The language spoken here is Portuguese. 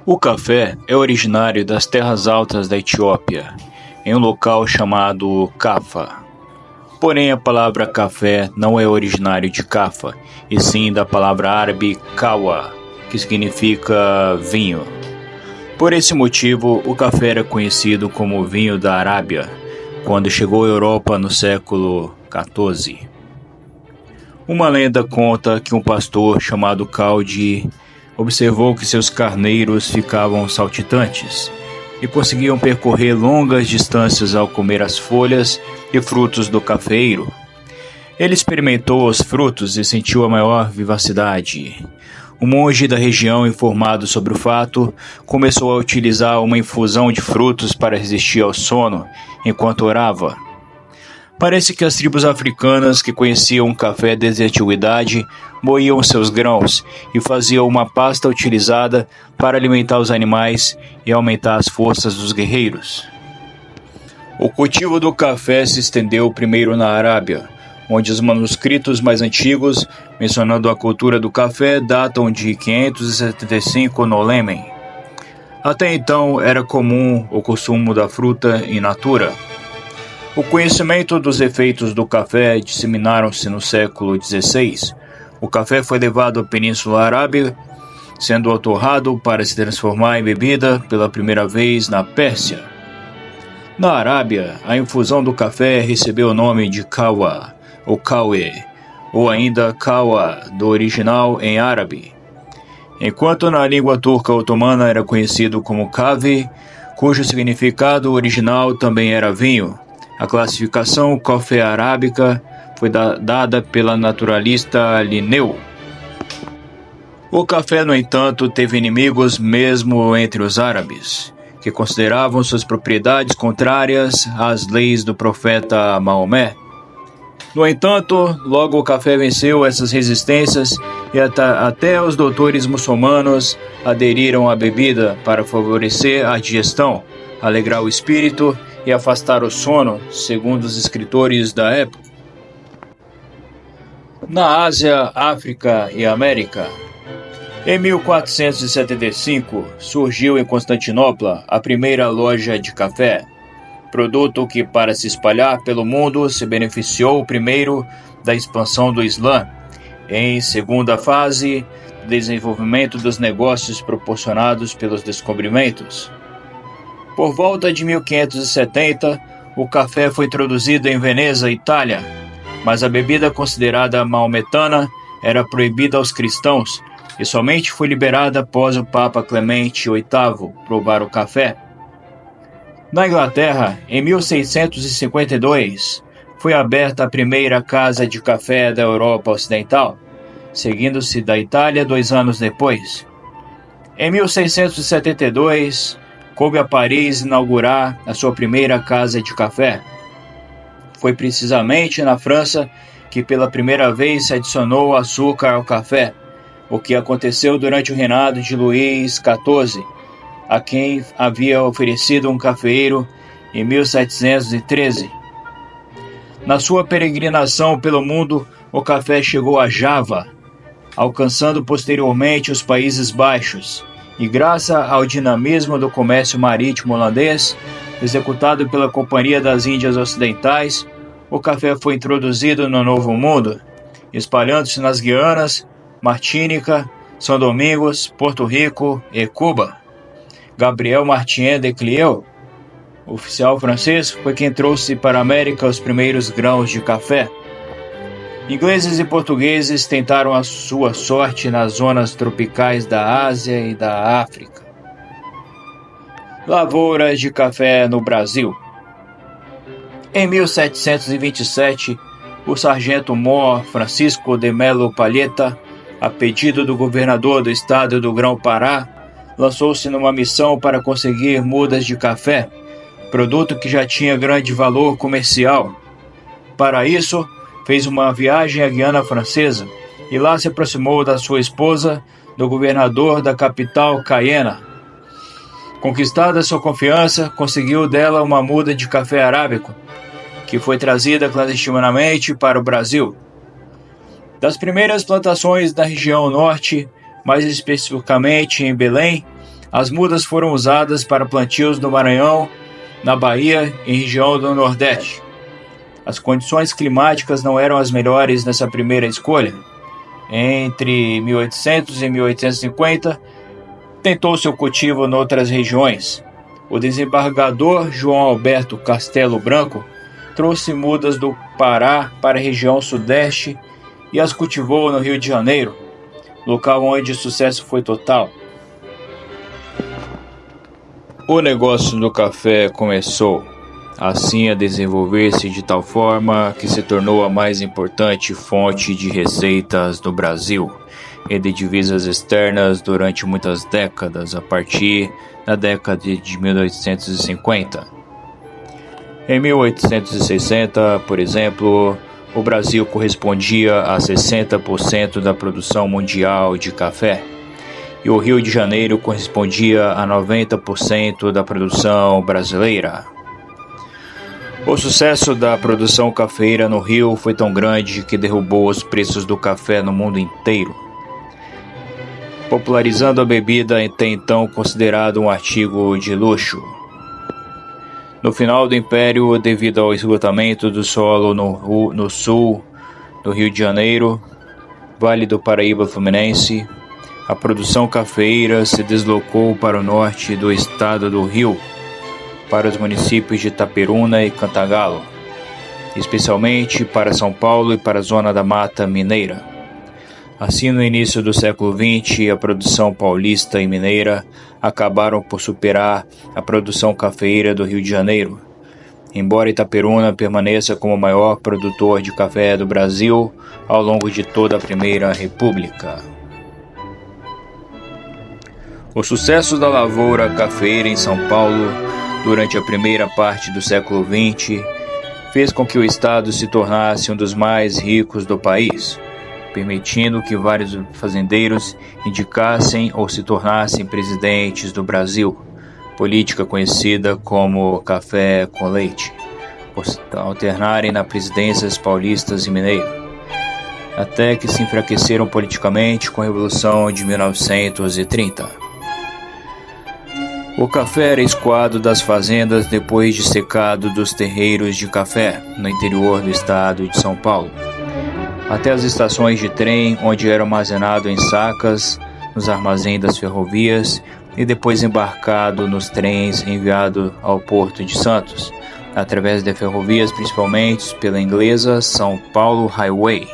O café é originário das terras altas da Etiópia, em um local chamado Cafa. Porém, a palavra café não é originário de Cafa, e sim da palavra árabe kawa, que significa vinho. Por esse motivo, o café era conhecido como vinho da Arábia, quando chegou à Europa no século XIV. Uma lenda conta que um pastor chamado Caldi observou que seus carneiros ficavam saltitantes e conseguiam percorrer longas distâncias ao comer as folhas e frutos do cafeiro. Ele experimentou os frutos e sentiu a maior vivacidade. Um monge da região, informado sobre o fato, começou a utilizar uma infusão de frutos para resistir ao sono enquanto orava. Parece que as tribos africanas que conheciam o café desde a antiguidade moíam seus grãos e faziam uma pasta utilizada para alimentar os animais e aumentar as forças dos guerreiros. O cultivo do café se estendeu primeiro na Arábia, onde os manuscritos mais antigos, mencionando a cultura do café, datam de 575 no Lêmen. Até então era comum o consumo da fruta in natura. O conhecimento dos efeitos do café disseminaram-se no século XVI. O café foi levado à Península Arábica, sendo torrado para se transformar em bebida pela primeira vez na Pérsia. Na Arábia, a infusão do café recebeu o nome de kawa, ou kawe, ou ainda kawa, do original em árabe. Enquanto na língua turca otomana era conhecido como kave, cujo significado original também era vinho. A classificação café arábica foi dada pela naturalista Linneu. O café, no entanto, teve inimigos mesmo entre os árabes, que consideravam suas propriedades contrárias às leis do profeta Maomé. No entanto, logo o café venceu essas resistências e até os doutores muçulmanos aderiram à bebida para favorecer a digestão, alegrar o espírito e afastar o sono, segundo os escritores da época. Na Ásia, África e América. Em 1475, surgiu em Constantinopla a primeira loja de café, produto que, para se espalhar pelo mundo, se beneficiou primeiro da expansão do Islã, em segunda fase, do desenvolvimento dos negócios proporcionados pelos descobrimentos. Por volta de 1570, o café foi introduzido em Veneza, Itália, mas a bebida considerada maometana era proibida aos cristãos e somente foi liberada após o Papa Clemente VIII provar o café. Na Inglaterra, em 1652, foi aberta a primeira casa de café da Europa Ocidental, seguindo-se da Itália 2 anos depois. Em 1672, coube a Paris inaugurar a sua primeira casa de café. Foi precisamente na França que pela primeira vez se adicionou açúcar ao café, o que aconteceu durante o reinado de Luís XIV, a quem havia oferecido um cafeeiro em 1713. Na sua peregrinação pelo mundo, o café chegou a Java, alcançando posteriormente os Países Baixos, e graças ao dinamismo do comércio marítimo holandês, executado pela Companhia das Índias Ocidentais, o café foi introduzido no Novo Mundo, espalhando-se nas Guianas, Martínica, São Domingos, Porto Rico e Cuba. Gabriel Martien de Clieu, oficial francês, foi quem trouxe para a América os primeiros grãos de café. Ingleses e portugueses tentaram a sua sorte nas zonas tropicais da Ásia e da África. Lavouras de café no Brasil. Em 1727, o sargento-mor Francisco de Melo Palheta, a pedido do governador do estado do Grão-Pará, lançou-se numa missão para conseguir mudas de café, produto que já tinha grande valor comercial. Para isso, fez uma viagem à Guiana Francesa e lá se aproximou da sua esposa, do governador da capital Caiena. Conquistada sua confiança, conseguiu dela uma muda de café arábico, que foi trazida clandestinamente para o Brasil. Das primeiras plantações da região norte, mais especificamente em Belém, As mudas foram usadas para plantios no Maranhão, na Bahia e região do Nordeste. As condições climáticas não eram as melhores nessa primeira escolha. Entre 1800 e 1850, tentou seu cultivo em outras regiões. O desembargador João Alberto Castelo Branco trouxe mudas do Pará para a região sudeste e as cultivou no Rio de Janeiro, local onde o sucesso foi total. O negócio do café começou assim a desenvolver-se de tal forma que se tornou a mais importante fonte de receitas do Brasil e de divisas externas durante muitas décadas, a partir da década de 1850. Em 1860, por exemplo, o Brasil correspondia a 60% da produção mundial de café, e o Rio de Janeiro correspondia a 90% da produção brasileira. O sucesso da produção cafeeira no Rio foi tão grande que derrubou os preços do café no mundo inteiro, popularizando a bebida até então considerada um artigo de luxo. No final do Império, devido ao esgotamento do solo no sul do Rio de Janeiro, Vale do Paraíba Fluminense, a produção cafeeira se deslocou para o norte do estado do Rio, para os municípios de Itaperuna e Cantagalo, especialmente para São Paulo e para a zona da Mata Mineira. Assim, no início do século XX, a produção paulista e mineira acabaram por superar a produção cafeeira do Rio de Janeiro, embora Itaperuna permaneça como o maior produtor de café do Brasil ao longo de toda a Primeira República. O sucesso da lavoura cafeeira em São Paulo durante a primeira parte do século XX fez com que o estado se tornasse um dos mais ricos do país, permitindo que vários fazendeiros indicassem ou se tornassem presidentes do Brasil, política conhecida como café com leite, por alternarem nas presidências paulistas e mineiras, até que se enfraqueceram politicamente com a Revolução de 1930. O café era escoado das fazendas depois de secado dos terreiros de café no interior do estado de São Paulo, até as estações de trem, onde era armazenado em sacas nos armazéns das ferrovias e depois embarcado nos trens enviado ao Porto de Santos, através de ferrovias, principalmente pela inglesa São Paulo Highway.